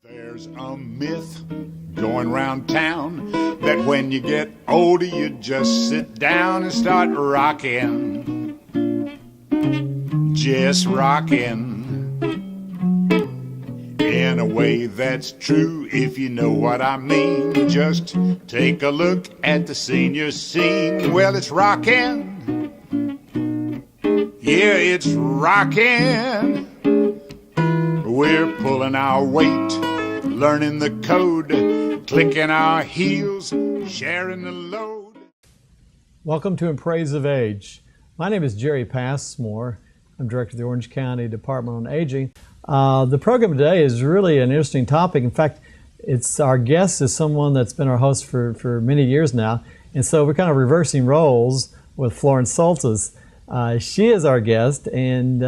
There's a myth going round town that when you get older you just sit down and start rocking, just rocking. In a way that's true, if you know what I mean. Just take a look at the senior scene. Well, it's rocking, yeah, it's rocking. We're pulling our weight, learning the code, clicking our heels, sharing the load. Welcome to In Praise of Age. My name is Jerry Passmore. I'm director of the Orange County Department on Aging. The program today is really an interesting topic. In fact, our guest is someone that's been our host for many years now. And so we're kind of reversing roles with Florence Soltys. She is our guest, and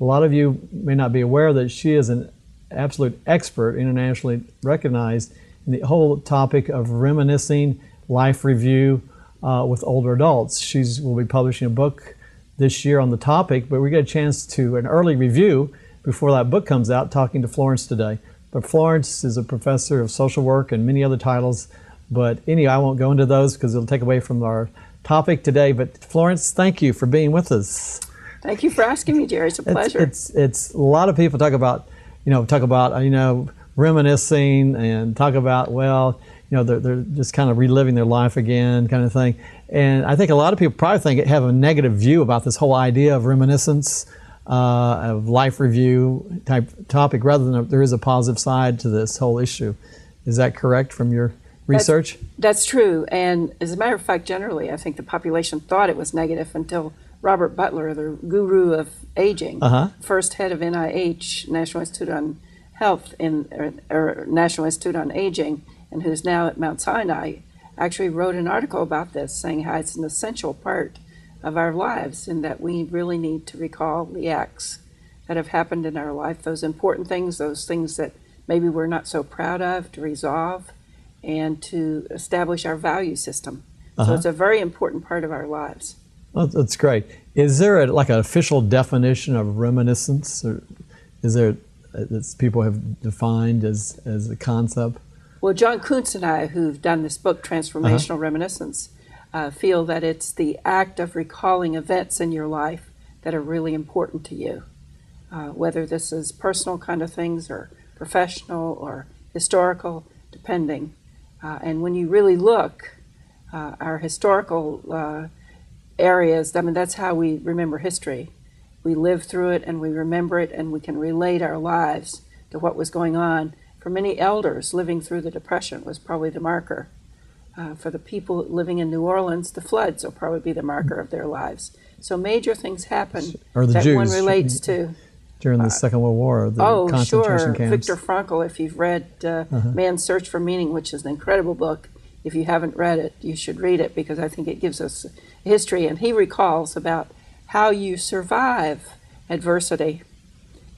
a lot of you may not be aware that she is an absolute expert, internationally recognized, in the whole topic of reminiscing, life review with older adults. She will be publishing a book this year on the topic, but we get a chance to an early review before that book comes out, talking to Florence today. But Florence is a professor of social work and many other titles, but anyway, I won't go into those because it'll take away from our topic today. But Florence, thank you for being with us. Thank you for asking me, Jerry. It's a pleasure. It's a lot of people talk about reminiscing and talk about, they're just kind of reliving their life again, kind of thing. And I think a lot of people probably have a negative view about this whole idea of reminiscence, of life review type topic, rather than there is a positive side to this whole issue. Is that correct from your research? That's true. And as a matter of fact, generally, I think the population thought it was negative until Robert Butler, the guru of aging, first head of NIH, National Institute on Health, or National Institute on Aging, and who's now at Mount Sinai, actually wrote an article about this, saying how it's an essential part of our lives and that we really need to recall the acts that have happened in our life, those important things, those things that maybe we're not so proud of, to resolve and to establish our value system. So it's a very important part of our lives. Well, that's great. Is there an official definition of reminiscence? Or is there that people have defined as a concept? Well, John Kuntz and I, who've done this book, Transformational Reminiscence, feel that it's the act of recalling events in your life that are really important to you, whether this is personal kind of things or professional or historical, depending. And when you really look, our historical areas, that's how we remember history. We live through it and we remember it, and we can relate our lives to what was going on. For many elders, living through the Depression was probably the marker. For the people living in New Orleans, the floods will probably be the marker of their lives. So major things happen that Jews, one relates to. During the Second World War, the concentration camps. Viktor Frankl, if you've read Man's Search for Meaning, which is an incredible book. If you haven't read it, you should read it, because I think it gives us history. And he recalls about how you survive adversity.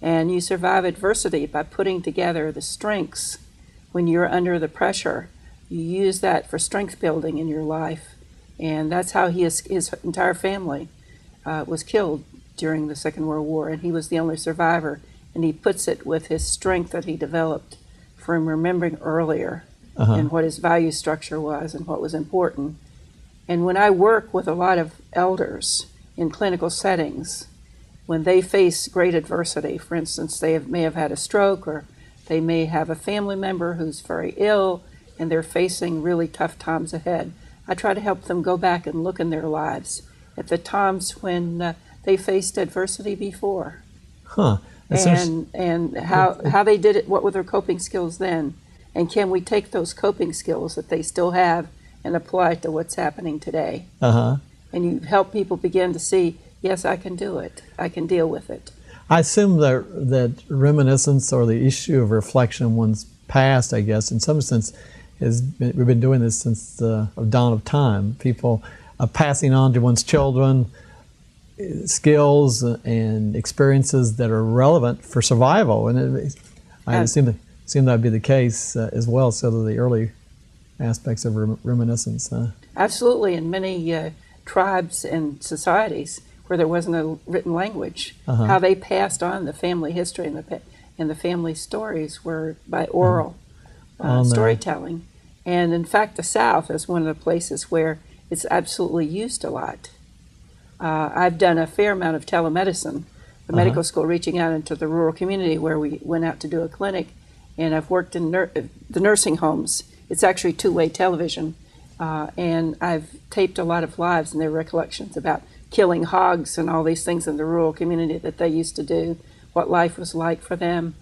And you survive adversity by putting together the strengths when you're under the pressure. You use that for strength building in your life. And that's how his entire family was killed during the Second World War. And he was the only survivor. And he puts it with his strength that he developed from remembering earlier and what his value structure was and what was important. And when I work with a lot of elders in clinical settings, when they face great adversity, for instance, they may have had a stroke, or they may have a family member who's very ill, and they're facing really tough times ahead, I try to help them go back and look in their lives at the times when they faced adversity before. And how they did it, what were their coping skills then, and can we take those coping skills that they still have and apply it to what's happening today. And you help people begin to see, yes, I can do it. I can deal with it. I assume that reminiscence, or the issue of reflection on one's past, I guess, in some sense, we've been doing this since the dawn of time. People passing on to one's children skills and experiences that are relevant for survival. And I assume that would be the case as well, so that the early aspects of reminiscence. Absolutely. In many tribes and societies where there wasn't a written language, how they passed on the family history and the family stories were by oral On the- storytelling. And in fact, the South is one of the places where it's absolutely used a lot. I've done a fair amount of telemedicine, the medical school, reaching out into the rural community where we went out to do a clinic, and I've worked in the nursing homes. It's actually two-way television, and I've taped a lot of lives and their recollections about killing hogs and all these things in the rural community that they used to do, what life was like for them.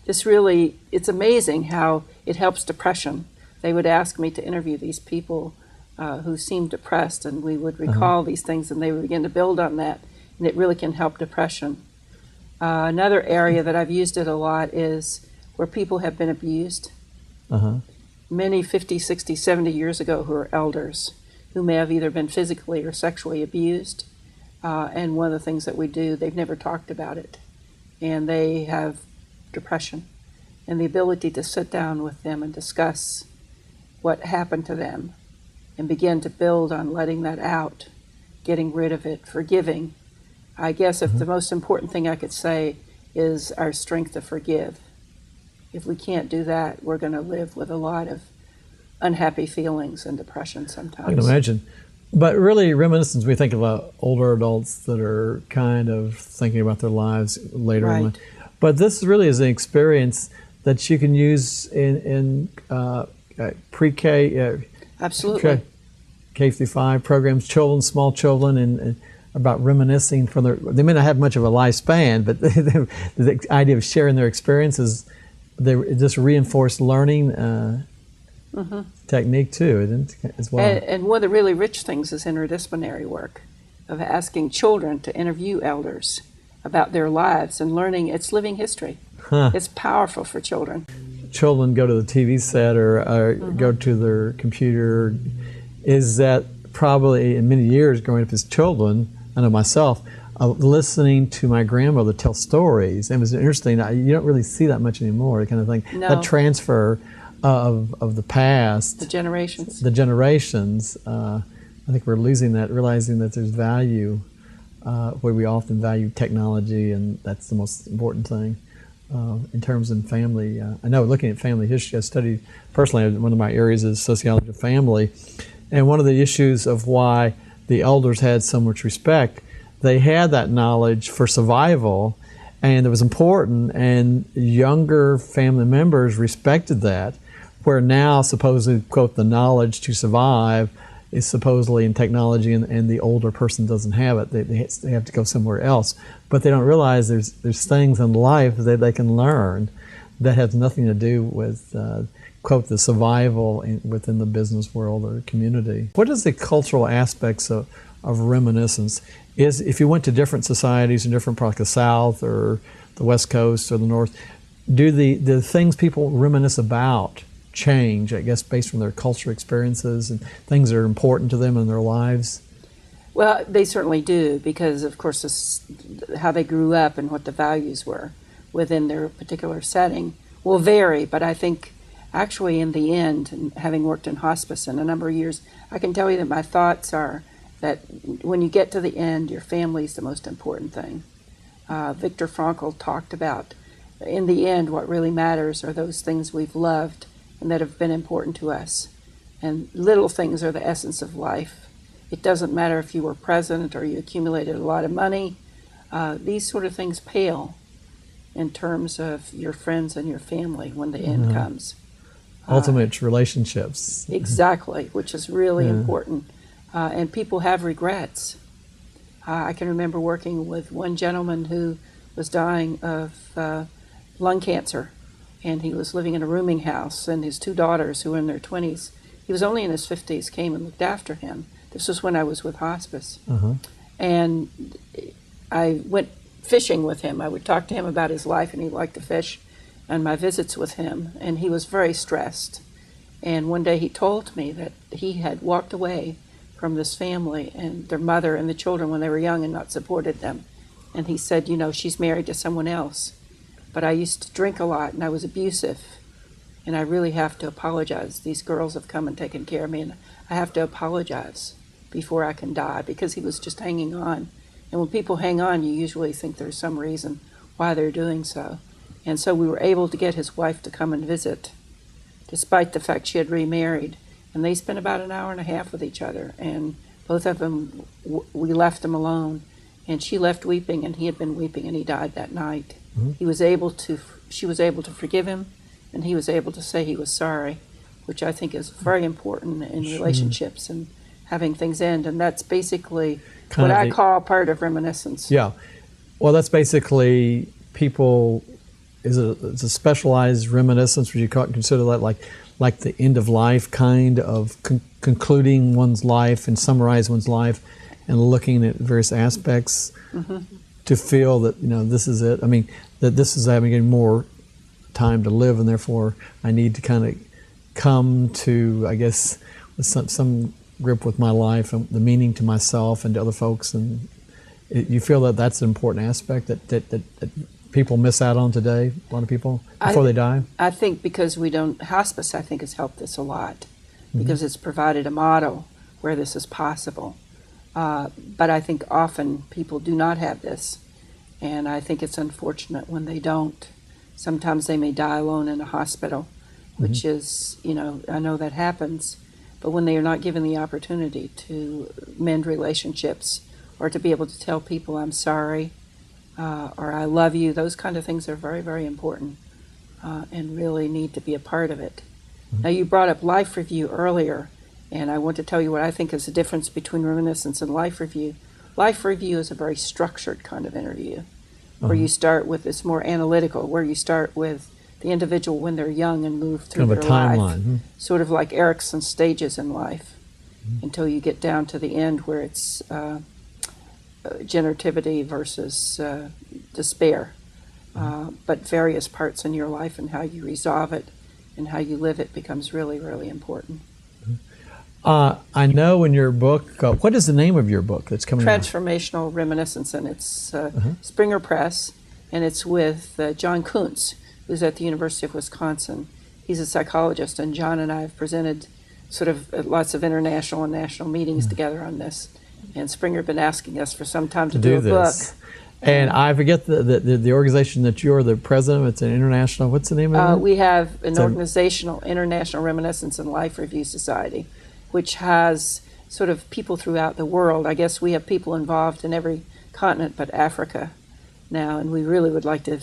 This really, it's amazing how it helps depression. They would ask me to interview these people who seemed depressed, and we would recall these things, and they would begin to build on that, and it really can help depression. Another area that I've used it a lot is where people have been abused. Many 50, 60, 70 years ago who are elders, who may have either been physically or sexually abused. And one of the things that we do, they've never talked about it. And they have depression. And the ability to sit down with them and discuss what happened to them and begin to build on letting that out, getting rid of it, forgiving. I guess if the most important thing I could say is our strength to forgive. If we can't do that, we're going to live with a lot of unhappy feelings and depression sometimes. I can imagine. But really, reminiscence, we think about older adults that are kind of thinking about their lives later in life. But this really is an experience that you can use in PreK, Absolutely. K through 5 programs, children, small children, and about reminiscing from their, they may not have much of a lifespan, but the idea of sharing their experiences, they just reinforce learning technique too, as well. And one of the really rich things is interdisciplinary work, of asking children to interview elders about their lives and learning its living history. It's powerful for children. Children go to the TV set or go to their computer. Is that probably in many years growing up as children, I know myself, listening to my grandmother tell stories. It was interesting. You don't really see that much anymore, kind of thing. No. That transfer of the past. The generations. The generations. I think we're losing that, realizing that there's value where we often value technology, and that's the most important thing. In terms of family, I know looking at family history, I studied personally, one of my areas is sociology of family, and one of the issues of why the elders had so much respect, they had that knowledge for survival, and it was important, and younger family members respected that, where now supposedly, quote, the knowledge to survive is supposedly in technology, and the older person doesn't have it. They have to go somewhere else. But they don't realize there's things in life that they can learn that has nothing to do with, quote, the survival within the business world or community. What is the cultural aspects of reminiscence? Is if you went to different societies in different parts of the South or the West Coast or the North, do the things people reminisce about change, I guess, based on their cultural experiences and things that are important to them in their lives? Well, they certainly do, because of course it's how they grew up and what the values were within their particular setting will vary. But I think actually in the end, and having worked in hospice in a number of years, I can tell you that my thoughts are that when you get to the end, your family is the most important thing. Viktor Frankl talked about, in the end, what really matters are those things we've loved and that have been important to us. And little things are the essence of life. It doesn't matter if you were president or you accumulated a lot of money. These sort of things pale in terms of your friends and your family when the end comes. Ultimate relationships. Exactly, which is really important. And people have regrets. I can remember working with one gentleman who was dying of lung cancer, and he was living in a rooming house, and his two daughters, who were in their 20s, he was only in his 50s, came and looked after him. This was when I was with hospice. And I went fishing with him. I would talk to him about his life, and he liked to fish, and my visits with him, and he was very stressed. And one day he told me that he had walked away from this family and their mother and the children when they were young and not supported them. And he said, you know, she's married to someone else. But I used to drink a lot, and I was abusive, and I really have to apologize. These girls have come and taken care of me, and I have to apologize before I can die, because he was just hanging on. And when people hang on, you usually think there's some reason why they're doing so. And so we were able to get his wife to come and visit, despite the fact she had remarried. And they spent about an hour and a half with each other. And both of them, we left them alone. And she left weeping, and he had been weeping, and he died that night. She was able to forgive him, and he was able to say he was sorry, which I think is very important in relationships and having things end. And that's basically what I call part of reminiscence. Yeah. Well, that's basically people, it's a specialized reminiscence. Would you consider that like the end of life kind of concluding one's life and summarize one's life and looking at various aspects to feel that, this is it? I mean, that this is having getting more time to live, and therefore I need to kind of come to, I guess, some grip with my life and the meaning to myself and to other folks. And you feel that that's an important aspect that people miss out on today, a lot of people, before they die? I think because hospice, I think, has helped us a lot, because it's provided a model where this is possible. But I think often people do not have this, and I think it's unfortunate when they don't. Sometimes they may die alone in a hospital, which is, I know that happens, but when they are not given the opportunity to mend relationships or to be able to tell people I'm sorry or I love you, those kind of things are very, very important and really need to be a part of it. Now, you brought up life review earlier, and I want to tell you what I think is the difference between reminiscence and life review. Life review is a very structured kind of interview, where you start with, it's more analytical, where you start with the individual when they're young and move through kind of their a timeline. life. Sort of like Erickson's stages in life, until you get down to the end where it's generativity versus despair. But various parts in your life and how you resolve it and how you live it becomes really, really important. I know in your book, what is the name of your book that's coming out? Transformational Reminiscence, and it's Springer Press, and it's with John Kuntz, who's at the University of Wisconsin. He's a psychologist, and John and I have presented sort of at lots of international and national meetings together on this. And Springer had been asking us for some time to do a this. book. And I forget the organization that you're the president of. It's an international, what's the name of it? We have an organizational International Reminiscence and Life Review Society, which has sort of people throughout the world. I guess we have people involved in every continent but Africa now, and we really would like to,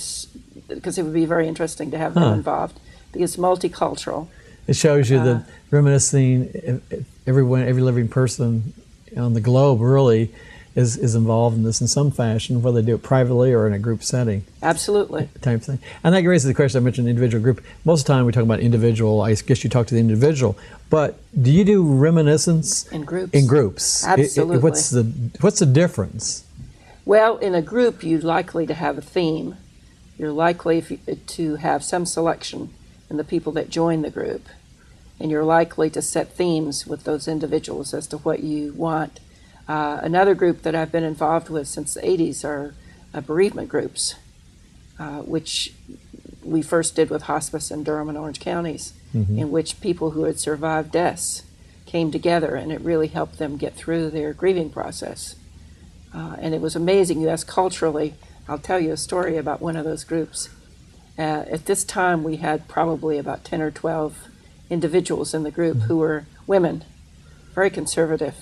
because it would be very interesting to have them involved, because it's multicultural. It shows you that reminiscing, every living person on the globe really is involved in this in some fashion, whether they do it privately or in a group setting. Absolutely. Type thing. And that raises the question, I mentioned individual group. Most of the time we talk about individual, I guess you talk to the individual, but do you do reminiscence? In groups. In groups. Absolutely. What's the difference? Well, in a group, you're likely to have a theme. You're likely to have some selection in the people that join the group. And you're likely to set themes with those individuals as to what you want. Another group that I've been involved with since the 80s are bereavement groups, which we first did with hospice in Durham and Orange counties, in which people who had survived deaths came together, and it really helped them get through their grieving process. And it was amazing. You asked culturally, I'll tell you a story about one of those groups. At this time, we had probably about 10 or 12 individuals in the group who were women, very conservative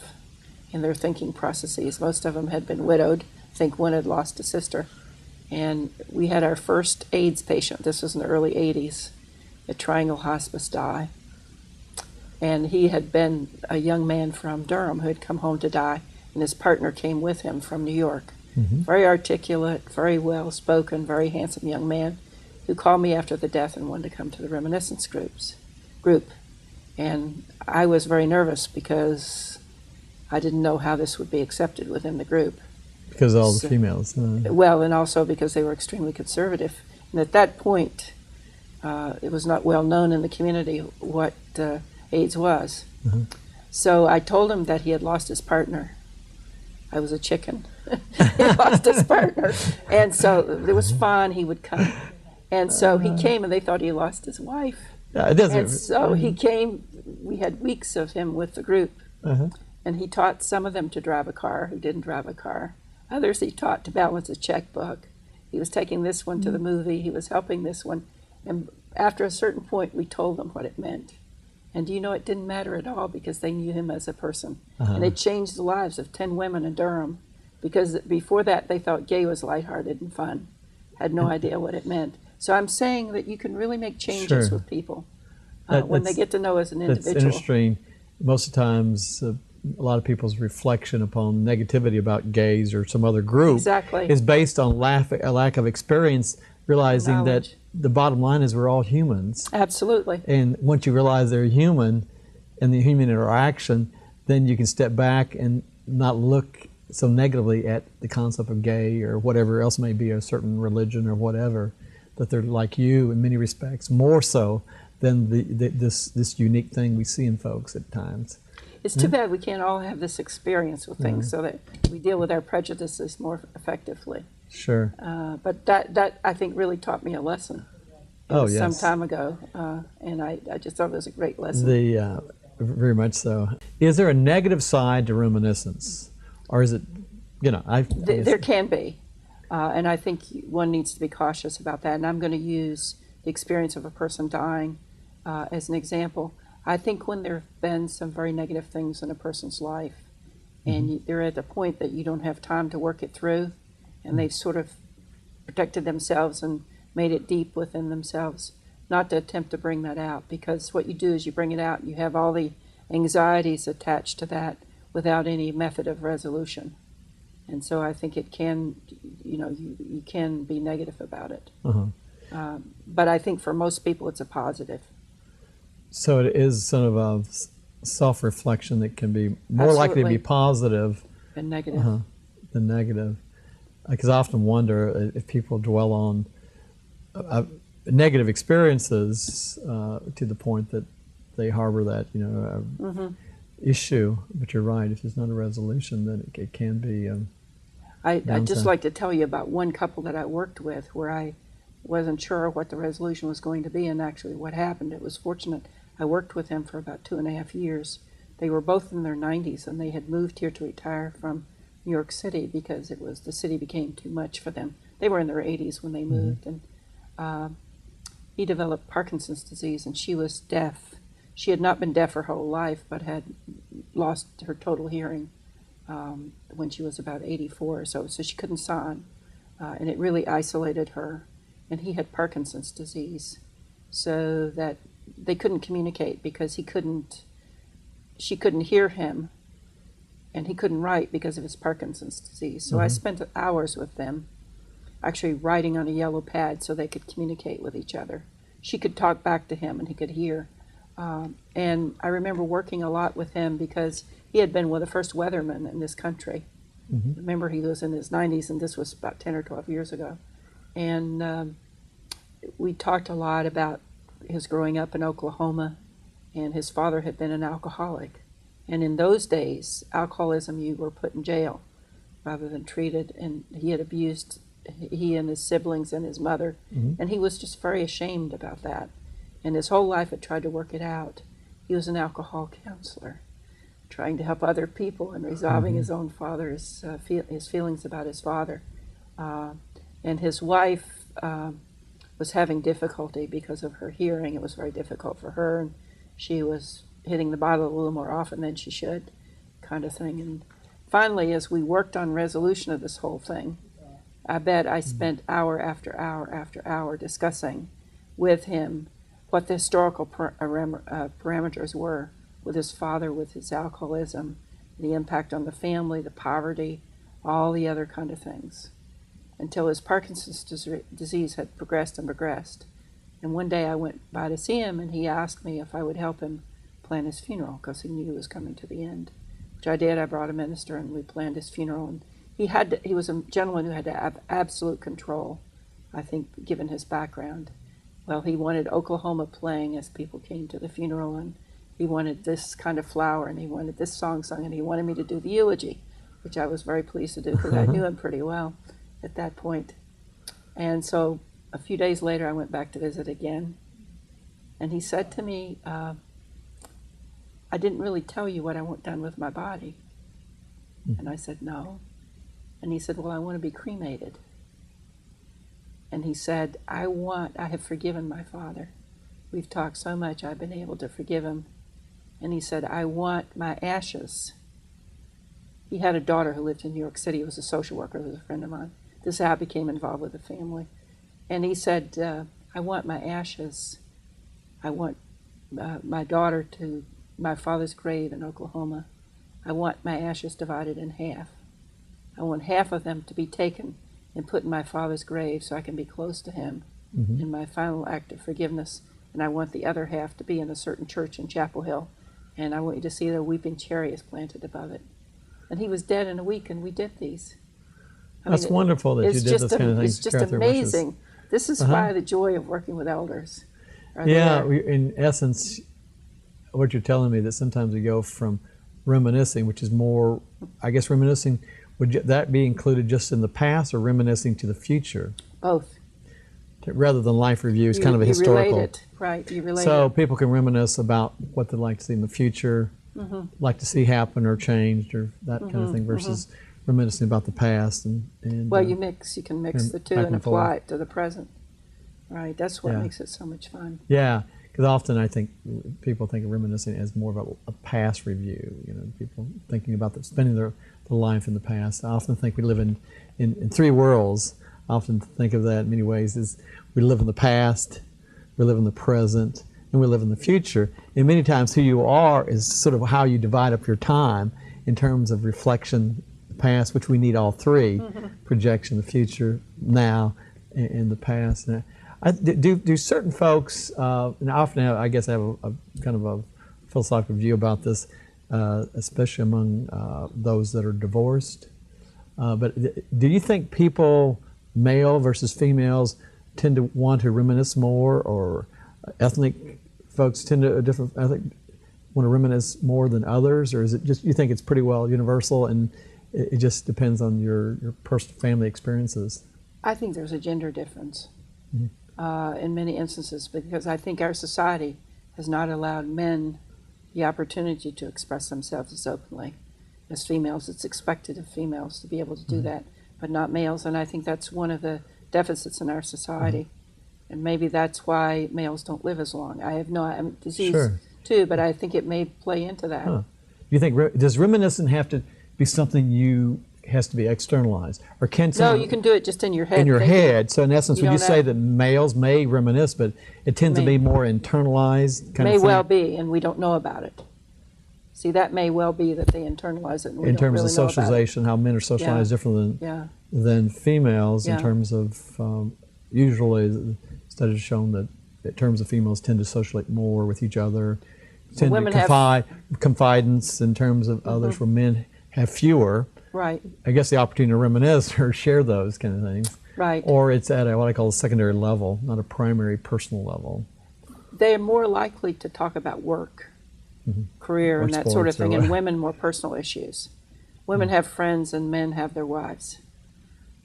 in their thinking processes. Most of them had been widowed. I think one had lost a sister. And we had our first AIDS patient, this was in the early 80s, at Triangle Hospice, die. And he had been a young man from Durham who had come home to die, and his partner came with him from New York. Very articulate, very well-spoken, very handsome young man who called me after the death and wanted to come to the reminiscence group. And I was very nervous because I didn't know how this would be accepted within the group. Because of all the females. Well, and also because they were extremely conservative. And at that point, it was not well known in the community what AIDS was. So I told him that he had lost his partner. I was a chicken. He lost his partner. And so it was fun, he would come. And so he came, and they thought he lost his wife. And so he came, we had weeks of him with the group. And he taught some of them to drive a car who didn't drive a car. Others he taught to balance a checkbook. He was taking this one to the movie. He was helping this one. And after a certain point, we told them what it meant. And do you know, it didn't matter at all because they knew him as a person. And it changed the lives of 10 women in Durham, because before that they thought gay was lighthearted and fun, had no idea what it meant. So I'm saying that you can really make changes with people when they get to know as an individual. That's interesting. Most of the times, a lot of people's reflection upon negativity about gays or some other group is based on a lack of experience, realizing that the bottom line is we're all humans. Absolutely. And once you realize they're human and the human interaction, then you can step back and not look so negatively at the concept of gay or whatever else may be, a certain religion or whatever, that they're like you in many respects, more so than this unique thing we see in folks at times. It's too bad we can't all have this experience with things so that we deal with our prejudices more effectively. Sure. But that I think really taught me a lesson. Some time ago, and I just thought it was a great lesson. Very much so. Is there a negative side to reminiscence, or is it, There can be, and I think one needs to be cautious about that. And I'm going to use the experience of a person dying as an example. I think when there have been some very negative things in a person's life, and they're at the point that you don't have time to work it through, and they've sort of protected themselves and made it deep within themselves, not to attempt to bring that out, because what you do is you bring it out and you have all the anxieties attached to that without any method of resolution. And so I think it can, you can be negative about it. But I think for most people it's a positive. So it is sort of a self-reflection that can be more likely to be positive than negative. Because I often wonder if people dwell on negative experiences to the point that they harbor that, issue. But you're right, if there's not a resolution, then it can be I'd just like to tell you about one couple that I worked with where I wasn't sure what the resolution was going to be, and actually what happened. It was fortunate. I worked with them for about 2.5 years. They were both in their 90s, and they had moved here to retire from New York City because the city became too much for them. They were in their 80s when they moved, and he developed Parkinson's disease, and she was deaf. She had not been deaf her whole life, but had lost her total hearing when she was about 84 or so she couldn't sign, and it really isolated her. And he had Parkinson's disease, so that they couldn't communicate because she couldn't hear him, and he couldn't write because of his Parkinson's disease. So I spent hours with them, actually writing on a yellow pad so they could communicate with each other. She could talk back to him and he could hear. And I remember working a lot with him because he had been one of the first weathermen in this country. Remember, he was in his 90s, and this was about 10 or 12 years ago. And we talked a lot about his growing up in Oklahoma, and his father had been an alcoholic. And in those days, alcoholism, you were put in jail rather than treated. And he had abused he and his siblings and his mother, and he was just very ashamed about that. And his whole life had tried to work it out. He was an alcohol counselor, trying to help other people and resolving his own father's his feelings about his father. And his wife was having difficulty because of her hearing. It was very difficult for her, and she was hitting the bottle a little more often than she should, kind of thing. And finally, as we worked on resolution of this whole thing, I bet I spent hour after hour after hour discussing with him what the historical parameters were with his father, with his alcoholism, the impact on the family, the poverty, all the other kind of things, until his Parkinson's disease had progressed and progressed. And one day I went by to see him, and he asked me if I would help him plan his funeral because he knew he was coming to the end, which I did. I brought a minister, and we planned his funeral. And he was a gentleman who had to have absolute control, I think, given his background. Well, he wanted Oklahoma playing as people came to the funeral, and he wanted this kind of flower, and he wanted this song sung, and he wanted me to do the eulogy, which I was very pleased to do because I knew him pretty well at that point. And so a few days later, I went back to visit again, and he said to me, I didn't really tell you what I want done with my body. And I said, no. And he said, well, I want to be cremated. And he said, I have forgiven my father. We've talked so much, I've been able to forgive him. And he said, I want my ashes. He had a daughter who lived in New York City, who was a social worker, who was a friend of mine. This is how I became involved with the family. And he said, I want my ashes. I want my daughter to my father's grave in Oklahoma. I want my ashes divided in half. I want half of them to be taken and put in my father's grave so I can be close to him in my final act of forgiveness. And I want the other half to be in a certain church in Chapel Hill. And I want you to see the weeping cherry is planted above it. And he was dead in a week, and we did these. That's wonderful that you did those kind of things. It's just amazing. This is why the joy of working with elders. In essence, what you're telling me that sometimes we go from reminiscing, which is more, I guess reminiscing, would that be included just in the past or reminiscing to the future? Both. Rather than life review, it's kind of a historical. You relate it, right? You relate so it. People can reminisce about what they'd like to see in the future, like to see happen or changed or that kind of thing, versus reminiscing about the past. And well, you can mix the two and apply it to the present, right? That's what makes it so much fun. Yeah, because often I think people think of reminiscing as more of a past review. People thinking about spending their life in the past. I often think we live in three worlds. I often think of that in many ways as we live in the past, we live in the present, and we live in the future. And many times who you are is sort of how you divide up your time in terms of reflection, the past, which we need all three, projection, the future, now, and the past. Do certain folks, and I often have, I guess I have a kind of a philosophical view about this, especially among those that are divorced. But do you think people, male versus females, tend to want to reminisce more, or ethnic folks tend to want to reminisce more than others, or is it just you think it's pretty well universal and it just depends on your personal family experiences? I think there's a gender difference in many instances, because I think our society has not allowed men the opportunity to express themselves as openly as females. It's expected of females to be able to do that, but not males, and I think that's one of the deficits in our society. And maybe that's why males don't live as long. I have disease too, but I think it may play into that. You think, does reminiscence have to be something has to be externalized, or can someone? No, you can do it just in your head. In your head. So in essence, would you say that males may reminisce, but it tends to be more internalized? May well be, and we don't know about it. See, that may well be that they internalize it, and we in don't terms really of socialization, how men are socialized different than females. In terms of usually studies have shown that in terms of females tend to socialize more with each other, tend to confidence in terms of others, where men have fewer. Right. I guess the opportunity to reminisce or share those kind of things. Right. Or it's at what I call a secondary level, not a primary personal level. They are more likely to talk about work, career, and that sort of thing, and women more personal issues. Women have friends and men have their wives.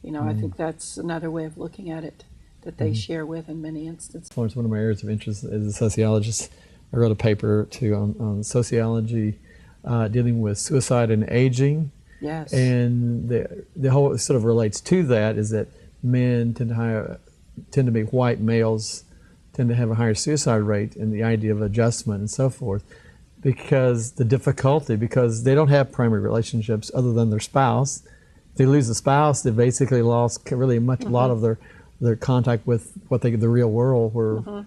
I think that's another way of looking at it that they share with in many instances. Florence, one of my areas of interest as a sociologist, I wrote a paper on sociology dealing with suicide and aging. Yes. And the whole sort of relates to that is that men tend to be white males tend to have a higher suicide rate, and the idea of adjustment and so forth, because they don't have primary relationships other than their spouse. If they lose a spouse, they basically lost really a lot of their contact with the real world, where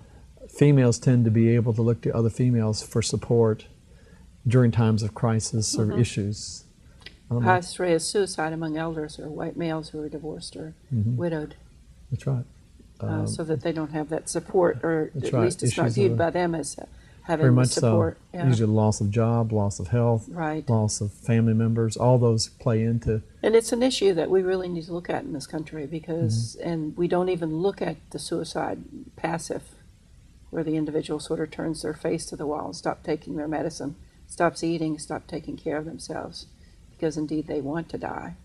females tend to be able to look to other females for support during times of crisis or issues. Highest rate of suicide among elders are white males who are divorced or widowed. That's right. So that they don't have that support, or at least it's not Issues viewed by them as having very much support. So. Yeah. Usually loss of job, loss of health, loss of family members, all those play into. And it's an issue that we really need to look at in this country, because, and we don't even look at the suicide passive, where the individual sort of turns their face to the wall and stops taking their medicine, stops eating, stops taking care of themselves, because indeed they want to die.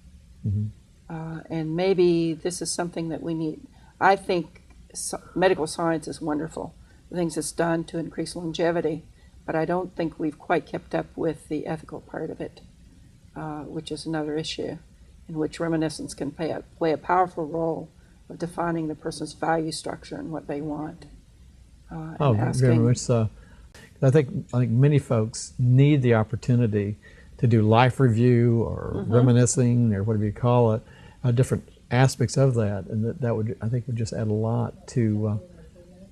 And maybe this is something that we need. I think medical science is wonderful, the things it's done to increase longevity, but I don't think we've quite kept up with the ethical part of it, which is another issue in which reminiscence can play a powerful role of defining the person's value structure and what they want. Oh, and very much so. I think many folks need the opportunity to do life review or reminiscing or whatever you call it, different aspects of that, and that would, I think, would just add a lot to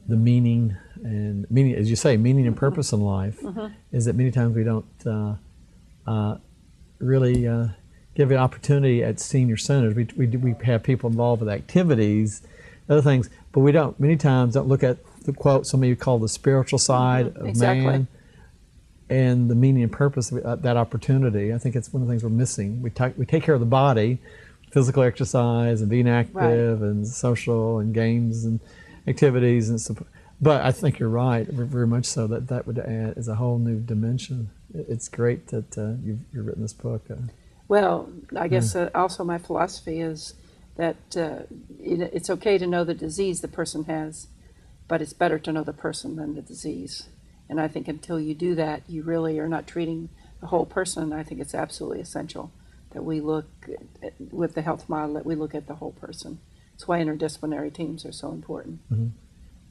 the meaning, as you say, meaning and purpose in life. Is that many times we don't really give an opportunity at senior centers. We have people involved with activities, other things, but we don't, many times, don't look at the quote somebody would call the spiritual side of man and the meaning and purpose of that opportunity. I think it's one of the things we're missing. We take care of the body, physical exercise and being active and social and games and activities and stuff. But I think you're right, very much so, that would add as a whole new dimension. It's great that you've written this book. Well, I guess also my philosophy is that it's okay to know the disease the person has, but it's better to know the person than the disease. And I think until you do that, you really are not treating the whole person. I think it's absolutely essential that we look with the health model, that we look at the whole person. That's why interdisciplinary teams are so important.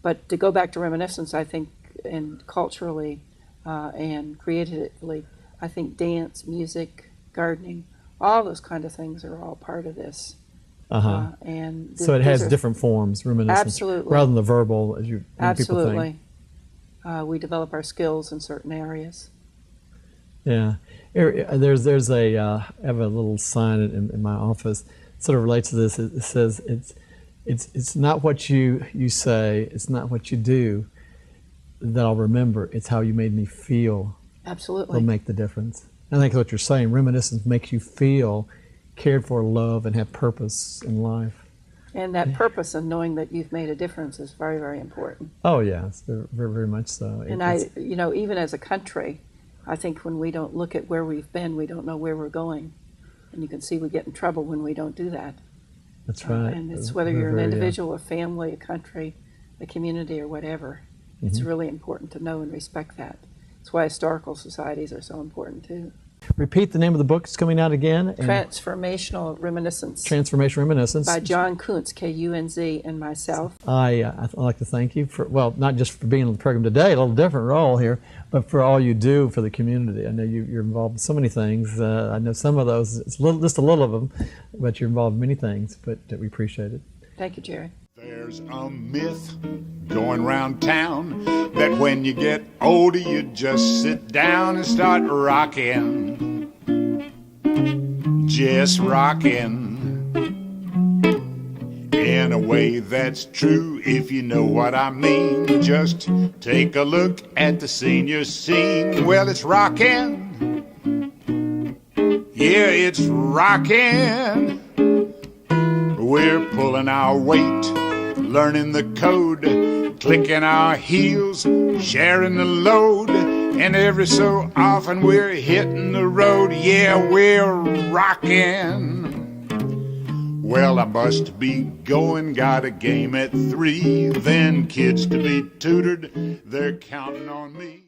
But to go back to reminiscence, I think, and culturally and creatively, I think dance, music, gardening, all those kind of things are all part of this. And so it has different forms, reminiscence, absolutely, rather than the verbal, as you people think. We develop our skills in certain areas. Yeah, there's I have a little sign in my office, sort of relates to this. It says it's not what you say, it's not what you do that I'll remember. It's how you made me feel. Absolutely, will make the difference. I think what you're saying, reminiscence makes you feel cared for, loved, and have purpose in life. And that purpose and knowing that you've made a difference is very, very important. Oh yes, very, very much so. And even as a country, I think when we don't look at where we've been, we don't know where we're going. And you can see we get in trouble when we don't do that. That's right. And it's whether you're an individual, a family, a country, a community, or whatever. It's really important to know and respect that. That's why historical societies are so important too. Repeat the name of the book. It's coming out again. Transformational Reminiscence. Transformational Reminiscence. By John Kuntz, K-U-N-Z, and myself. I'd like to thank you for, well, not just for being on the program today, a little different role here, but for all you do for the community. I know you're involved in so many things. I know some of those, it's just a little of them, but you're involved in many things, but we appreciate it. Thank you, Jerry. There's a myth going round town that when you get older you just sit down and start rocking, just rocking, in a way that's true if you know what I mean. Just take a look at the senior scene. Well, it's rocking, yeah, it's rocking. We're pulling our weight, learning the code, clicking our heels, sharing the load, and every so often we're hitting the road. Yeah, we're rocking. Well, I must be going, got a game at 3, then kids to be tutored, they're counting on me.